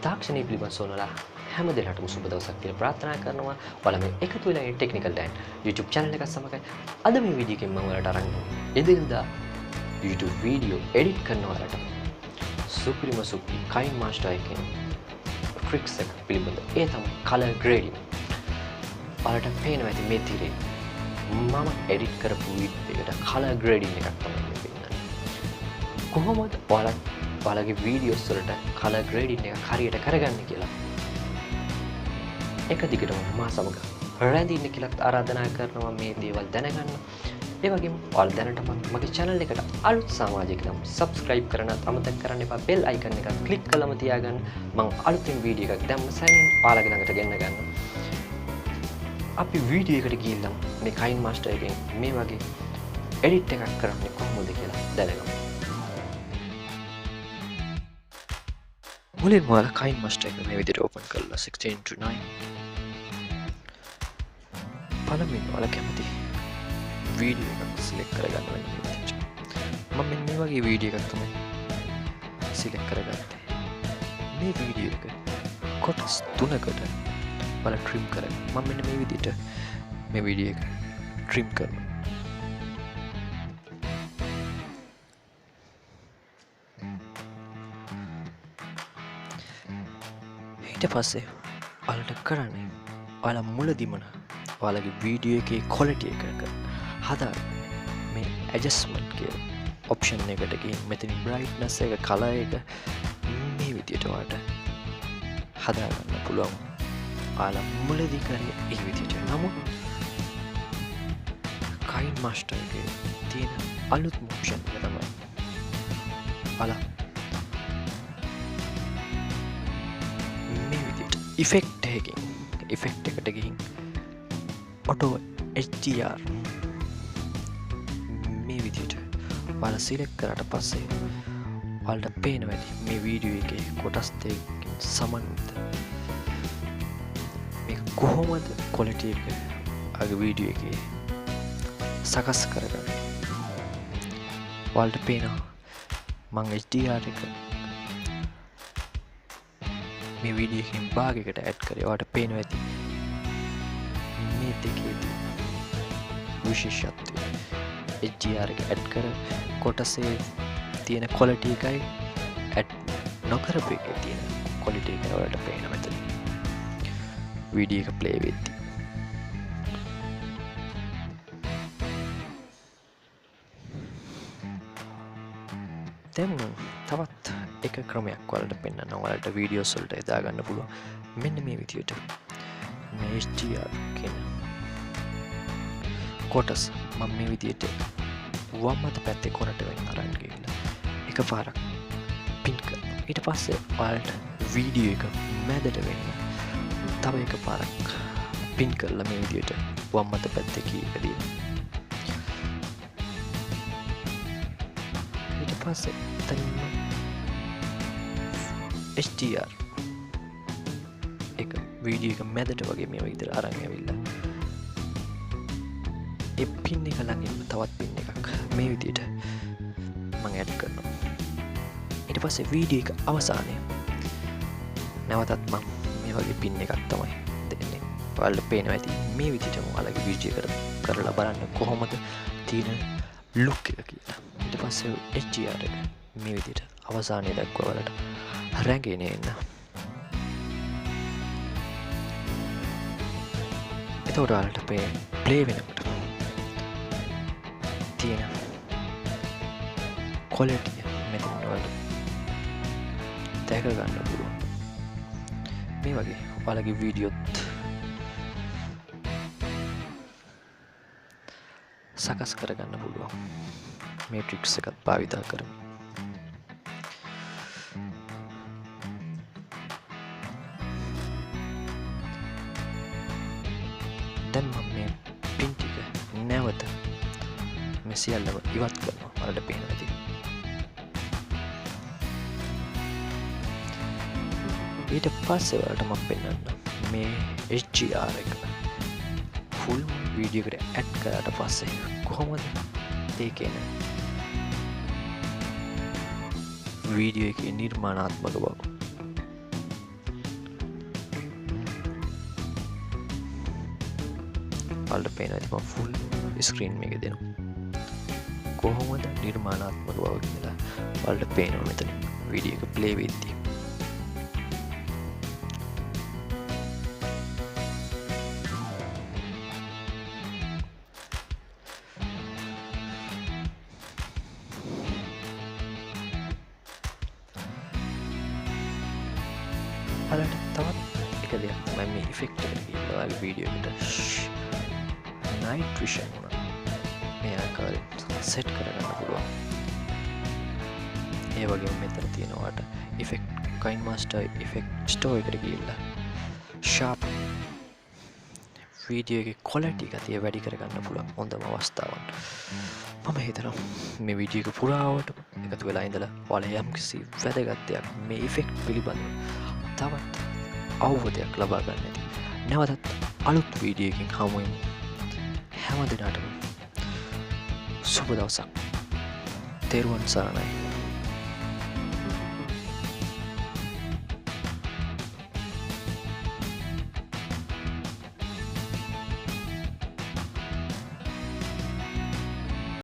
තාක්ෂණයේ පිළිබඳ සොනලා හැම දෙනාටම සුබ දවසක් කියලා ප්‍රාර්ථනා කරනවා. ඔයාලා මේ එකතු වෙලා ඉන්නේ ටෙක්නිකල් ඩෑන් YouTube channel එකත් සමග අද මේ වීඩියෝ එකෙන් මම ඔයාලට අරන් එදිනදා YouTube වීඩියෝ එඩිට් කරන ඔයාලට සුපිරිම Kinemaster එකෙන් tricks එක පිළිබඳ ඒ තමයි color grading. ඔයාලට පේනවා ඇති මේ තිරේ මම එඩිට් කරපු වීඩියෝ එකට color grading එකක් තමයි මේ පෙන්නන්නේ. කොහොමද ඔයාලගේ වීඩියෝස් වලට color grading එක හරියට කරගන්න කියලා එක දිගටම මා සමග රැඳින්න කියලා ආරාධනා කරනවා මේ දේවල් දැනගන්න. ඒ වගේම ඔයාලා දැනටම මගේ channel එකට අලුත් සමාජිකයන් subscribe කරන්නත් අමතක කරන්න එපා. bell icon එක click කළම තියාගන්න. මම අලුතින් වීඩියෝ එකක් දැම්ම සැනින් ඔයාලගේ ළඟට ගෙන්න ගන්න. අපි වීඩියෝ එකට ගිහිල්ලා මේ Kinemaster එකෙන් මේ වගේ edit එකක් කරන්නේ කොහොමද කියලා දැනගමු. මුලින්ම ඔයාලා Kinemaster එක මේ විදිහට open කරලා 16:9 පළමුවෙන් ඔයාලා කැමති වීඩියෝ එකක් select කරගන්න වෙනවා. මම මෙන්න මේ වගේ වීඩියෝ එකක් තමයි select කරගත්තේ. මේ වීඩියෝ එක කොටස් 3කට ඔයාලා trim කරගන්න. මම මෙන්න මේ විදිහට මේ වීඩියෝ එක trim කරනවා. ඊට පස්සේ ඔයාලට කරන්නේ ඔයාලා මුලදිම ඔයාලගේ වීඩියෝ එකේ quality එක හදාගන්න. මේ adjustment කියන option එකට ගිහින් මෙතන brightness එක color එක මේ විදිහට ඔයාලට හදාගන්න පුළුවන්. ඔයාලා මුලදී කරේ ඒ විදිහට. නමුත් Kinemaster එකේ තියෙන අලුත්ම option එක තමයි ඔයාලා effect එකට ගිහින් auto HDR මේ විදිහට ඔයාලා select කරාට පස්සේ ඔයාලට පේනවා ඇති මේ වීඩියෝ එකේ කොටස් දෙකකින් සමන්විත මේක කොහොමද quality එක අගේ වීඩියෝ එකේ සකස් කරගන්නේ. ඔයාලට පේනවා මම HDR එක මේ වීඩියෝ එකකින් භාගයකට ඇඩ් කරේ. ඔයාලට පේනවා ඇති මේ දෙකේදී විශේෂත්වය HDR එක ඇඩ් කර කොටසේ තියෙන quality එකයි ඇඩ් නොකරපු එකේ තියෙන quality එක ඔයාලට පේනවා මෙතන වීඩියෝ එක ප්ලේ වෙද්දී. දැන් තවත් එක ක්‍රමයක් ඔයාලට පෙන්නන්න. ඔයාලට වීඩියෝස් වලට යොදා ගන්න පුළුවන් මෙන්න මේ විදියට මේ HDR කියන කොටස් මම මේ විදියට වම් අත පැත්තේ කොනට වෙන අරන් ගිහලා එකපාරක් පින් කරනවා. ඊට පස්සේ ඔයාලට වීඩියෝ එක මැදට වෙන්න තව එකපාරක් පින් කරලා මේ විදියට වම් අත පැත්තේ කී එක දෙන්න. ඊට පස්සේ තනින්ම HDR එක වීඩියෝ එක මැදට වගේ මේ විදිහට අරන් ඇවිල්ලා ඒ පින් එක ළඟින්ම තවත් පින් එකක් මේ විදිහට මම ඇඩ් කරනවා. ඊට පස්සේ වීඩියෝ එක අවසානයේ නැවතත් මම මේ වගේ පින් එකක් තමයි දෙන්නේ. ඔයාලට පේනවා ඇති මේ විදිහටම ඔයාලගේ වීඩියෝ එකට කරලා බලන්න කොහොමද තියෙන ලුක් එක කියලා. ඊට පස්සේ HDR එක මේ විදිහට අවසානයේ දක්වා ඔයාලට රැගෙන එන්න. එතකොට ඔයාලට ප්ලේ වෙනකොට තියෙන quality මෙතන ඔයාලට දැක ගන්න පුළුවන්. මේ වගේ ඔයාලගේ වීඩියෝත් සකස් කරගන්න පුළුවන් මේ ට්‍රික්ස් එකත් භාවිතා කරමු. දැන් මම මේ පින් ටික නැවත මේ සියල්ලම ඉවත් කරනවා. ඔයාලට පේනවා ඇති. ඊට පස්සේ ඔයාලට මම පෙන්නන්න මේ HDR එක ෆුල් වීඩියෝ එකට ඇඩ් කරාට පස්සේ කොහොමද ඒකේන වීඩියෝ එකේ නිර්මාණාත්මක බව ඔයාලට පේනවා ඉතින් මම ෆුල් ස්ක්‍රීන් මේක දෙනවා කොහොමද නිර්මාණාත්මක බව කියලා ඔයාලට පේනවා මෙතන වීඩියෝ එක ප්ලේ වෙද්දී ඔයාලට තවත් එක දෙයක් මම මේ ඉෆෙක්ට් එකට ගිහලා ඔයාලගේ වීඩියෝ එකට නයිට් විෂන් උනා මේ ආකාරයෙන් සෙට් කරගන්න පුළුවන් ඒ වගේම මෙතන තියෙනවාට ඉෆෙක්ට් Kinemaster ඉෆෙක්ට් ස්ටෝර් එකට ගිහලා ෂාප් වීඩියෝ එකේ ක්වොලිටි ගතිය වැඩි කරගන්න පුළුවන් හොඳම අවස්ථාවක් මම හිතනවා මේ වීඩියෝ එක පුරාවට එකතු වෙලා ඉඳලා ඔයාලා යම්කිසි වැදගත් දෙයක් මේ ඉෆෙක්ට් පිළිබඳව තවත් අවබෝධයක් ලබා ගන්න ඇති. නැවතත් අලුත් වීඩියෝ එකකින් හමු වෙමු. හැම දිනකටම සුබ දවසක්. තෙරුවන් සරණයි.